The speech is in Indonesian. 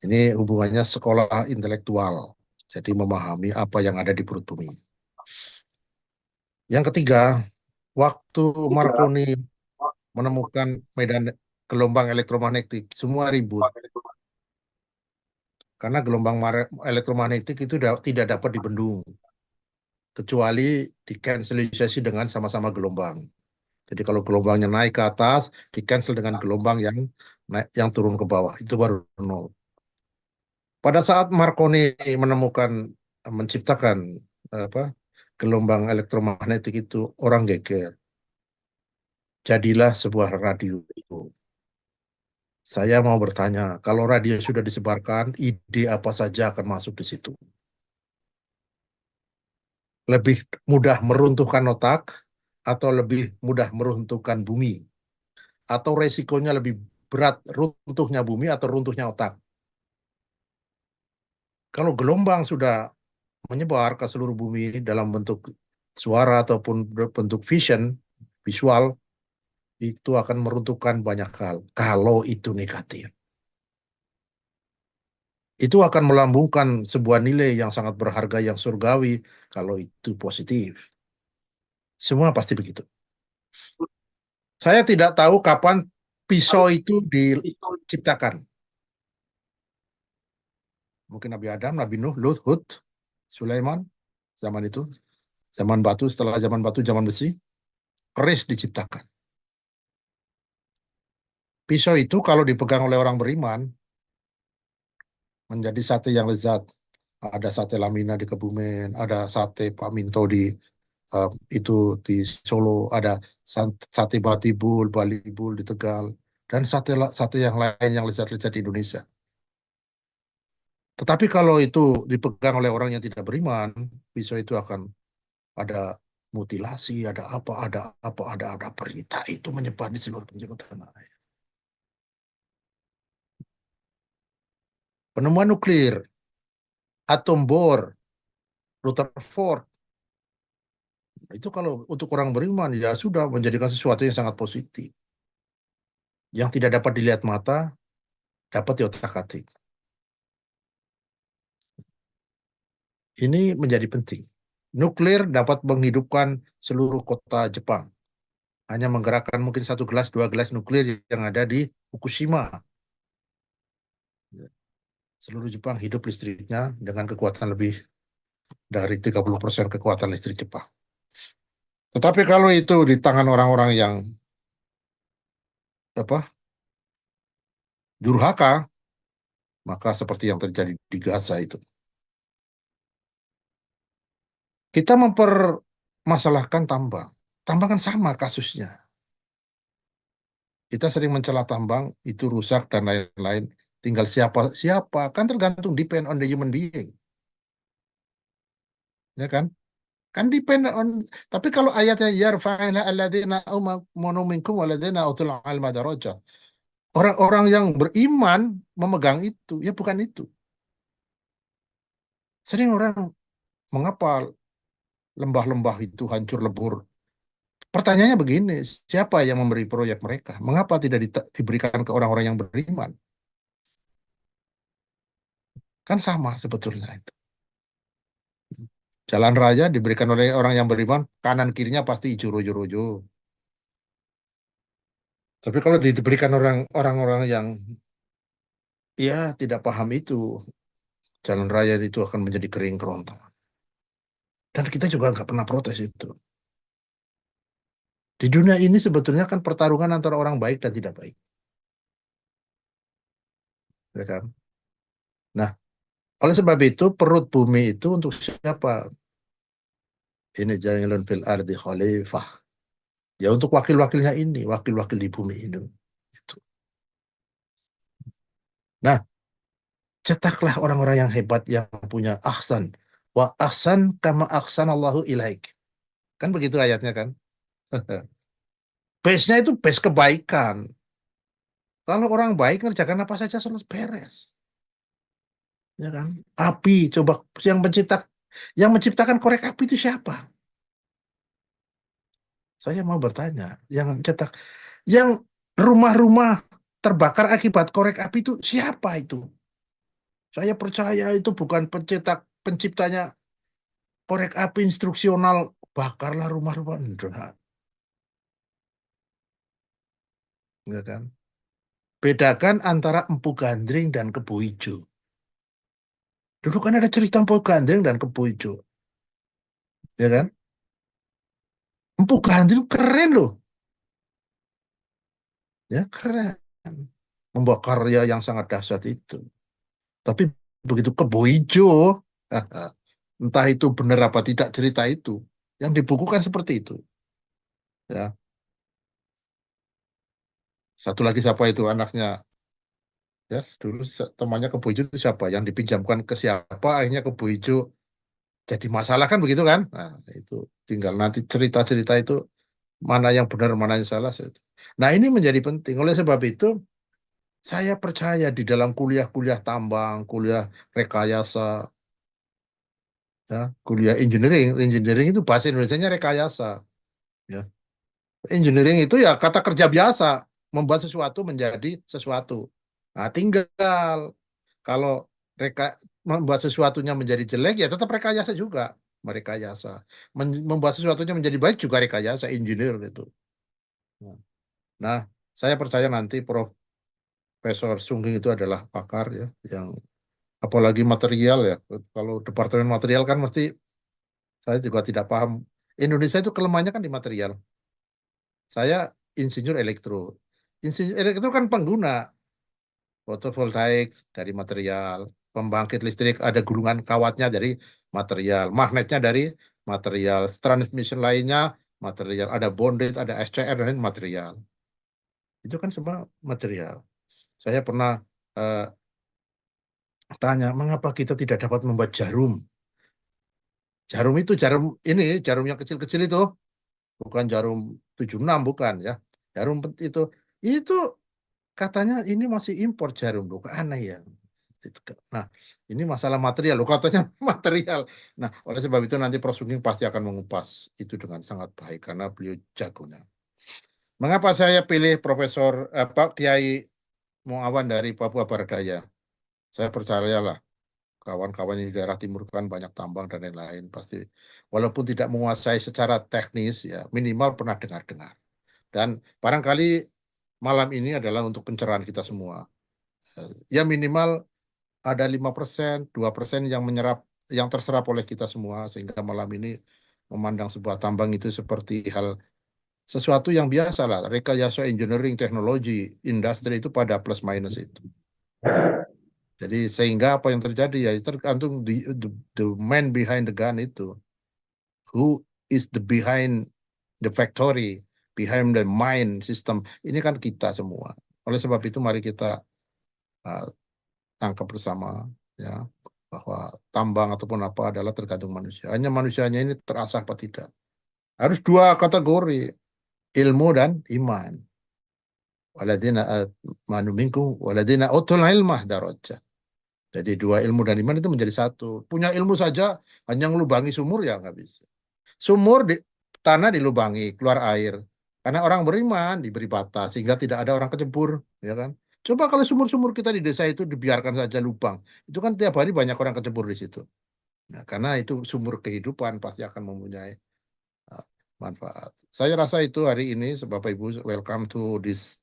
Ini hubungannya sekolah intelektual. Jadi memahami apa yang ada di perut bumi. Yang ketiga, waktu Marconi menemukan medan gelombang elektromagnetik, semua ribut. Karena gelombang elektromagnetik itu tidak dapat dibendung. Kecuali dikanselisasi dengan sama-sama gelombang. Jadi kalau gelombangnya naik ke atas, di-cancel dengan gelombang yang naik, yang turun ke bawah. Itu baru nol. Pada saat Marconi menemukan, menciptakan apa gelombang elektromagnetik itu, orang geger. Jadilah sebuah radio. Saya mau bertanya, kalau radio sudah disebarkan, ide apa saja akan masuk di situ. Lebih mudah meruntuhkan otak atau lebih mudah meruntuhkan bumi? Atau resikonya lebih berat runtuhnya bumi atau runtuhnya otak? Kalau gelombang sudah menyebar ke seluruh bumi dalam bentuk suara ataupun bentuk visual, itu akan meruntuhkan banyak hal. Kalau itu negatif, itu akan melambungkan sebuah nilai yang sangat berharga, yang surgawi. Kalau itu positif, semua pasti begitu. Saya tidak tahu kapan pisau itu diciptakan. Mungkin Nabi Adam, Nabi Nuh, Lut, Hud, Sulaiman, zaman itu. Zaman batu, setelah zaman batu, zaman besi, keris diciptakan. Pisau itu kalau dipegang oleh orang beriman, menjadi sate yang lezat. Ada sate Lamina di Kebumen, ada sate Pak Minto di uh, itu di Solo, ada sate Batibul, Balibul di Tegal, dan sate yang lain yang lezat-lezat di Indonesia. Tetapi kalau itu dipegang oleh orang yang tidak beriman, pisau itu akan ada mutilasi, ada berita itu menyebar di seluruh penjuru tanah air. Penemuan nuklir, atom bor, Rutherford, itu kalau untuk orang beriman ya sudah menjadikan sesuatu yang sangat positif. Yang tidak dapat dilihat mata, dapat di otak-atik. Ini menjadi penting. Nuklir dapat menghidupkan seluruh kota Jepang. Hanya menggerakkan mungkin 1 gelas, 2 gelas nuklir yang ada di Fukushima. Seluruh Jepang hidup listriknya dengan kekuatan lebih dari 30% kekuatan listrik Jepang. Tetapi kalau itu di tangan orang-orang yang apa durhaka, maka seperti yang terjadi di Gaza itu. Kita mempermasalahkan tambang. Tambang kan sama kasusnya. Kita sering mencela tambang, itu rusak dan lain-lain. Tinggal siapa, kan tergantung depend on the human being. Ya kan? Kan depend on, tapi kalau ayatnya yarfa'ila alladzina amanu minkum walladzina utul ilma darajat. Orang-orang yang beriman memegang itu, ya bukan itu. Sering orang mengapa lembah-lembah itu hancur lebur. Pertanyaannya begini, siapa yang memberi proyek mereka? Mengapa tidak diberikan ke orang-orang yang beriman? Kan sama sebetulnya itu. Jalan raya diberikan oleh orang yang beriman, kanan kirinya pasti hijau rojo-rojo. Tapi kalau diberikan orang-orang yang ya tidak paham itu, jalan raya itu akan menjadi kering kerontang. Dan kita juga nggak pernah protes itu. Di dunia ini sebetulnya kan pertarungan antara orang baik dan tidak baik. Ya kan? Nah, oleh sebab itu perut bumi itu untuk siapa? Ini jailun fil ardi khalifah. Ya untuk wakil-wakilnya ini, wakil-wakil di bumi ini. Itu. Nah, cetaklah orang-orang yang hebat yang punya ahsan. Wa ahsan kama ahsan Allahu ilaik. Kan begitu ayatnya kan? Base-nya itu base kebaikan. Kalau orang baik ngerjakan apa saja selesai beres. Ya kan? Api, coba yang menciptakan korek api itu siapa? Saya mau bertanya, yang rumah-rumah terbakar akibat korek api itu siapa itu? Saya percaya itu bukan penciptanya korek api instruksional, bakarlah rumah-rumah. Enggak, enggak kan? Bedakan antara Empu Gandring dan Kebo Ijo. Dulu kan ada cerita Empu Gandring dan Kebo Ijo, ya kan? Empu Gandring keren loh, ya keren. Membawa karya yang sangat dahsyat itu. Tapi begitu Kebo Ijo, entah itu benar apa tidak cerita itu, yang dibukukan seperti itu. Ya, satu lagi siapa itu anaknya? Ya, dulu temannya Kebo Ijo itu siapa? Yang dipinjamkan ke siapa? Akhirnya Kebo Ijo jadi masalah kan begitu kan? Nah, itu tinggal nanti cerita-cerita itu mana yang benar, mana yang salah. Nah, ini menjadi penting. Oleh sebab itu, saya percaya di dalam kuliah-kuliah tambang, kuliah rekayasa, ya, kuliah engineering, engineering itu bahasa Indonesianya rekayasa. Ya. Engineering itu ya kata kerja biasa, membuat sesuatu menjadi sesuatu. Nah, tinggal kalau reka membuat sesuatunya menjadi jelek ya tetap rekayasa juga, merekayasa. Membuat sesuatunya menjadi baik juga rekayasa, engineer itu. Nah, saya percaya nanti Profesor Sungging itu adalah pakar ya, yang apalagi material ya. Kalau departemen material kan mesti saya juga tidak paham. Indonesia itu kelemahannya kan di material. Saya insinyur elektro. Insinyur elektro kan pengguna fotovoltaik dari material, pembangkit listrik ada gulungan kawatnya dari material, magnetnya dari material, transmission lainnya material, ada bonded, ada SCR dan lain material. Itu kan semua material. Saya pernah eh, tanya, mengapa kita tidak dapat membuat jarum? Jarum itu jarum ini, jarum yang kecil-kecil itu, bukan jarum 76 bukan ya. Jarum itu katanya ini masih impor jarum loh, kok aneh ya. Nah, ini masalah material loh, katanya material. Nah, oleh sebab itu nanti Prof. Sugeng pasti akan mengupas itu dengan sangat baik karena beliau jagonya. Mengapa saya pilih Profesor Kiai Muawan dari Papua Barat Daya? Saya percayalah kawan-kawan di daerah timur kan banyak tambang dan lain-lain pasti walaupun tidak menguasai secara teknis ya minimal pernah dengar-dengar dan barangkali malam ini adalah untuk pencerahan kita semua. Ya minimal ada 5%, 2% yang menyerap yang terserap oleh kita semua sehingga malam ini memandang sebuah tambang itu seperti hal sesuatu yang biasa lah, rekayasa engineering teknologi industri itu pada plus minus itu. Jadi sehingga apa yang terjadi ya tergantung the man behind the gun itu. Who is the behind the factory, behind the mine system. Ini kan kita semua. Oleh sebab itu mari kita uh, tangkap bersama ya bahwa tambang ataupun apa adalah tergantung manusia. Hanya manusianya ini terasah apa tidak. Harus dua kategori, ilmu dan iman. Waladina manu minkum waladina utul ilmah darajah. Jadi dua ilmu dan iman itu menjadi satu. Punya ilmu saja hanya ngelubangi sumur ya nggak bisa. Sumur di tanah dilubangi, keluar air. Karena orang beriman diberi bata sehingga tidak ada orang kecebur, ya kan? Coba kalau sumur-sumur kita di desa itu dibiarkan saja lubang, itu kan tiap hari banyak orang kecebur di situ. Nah, karena itu sumur kehidupan pasti akan mempunyai uh, manfaat. Saya rasa itu hari ini, Bapak Ibu, welcome to this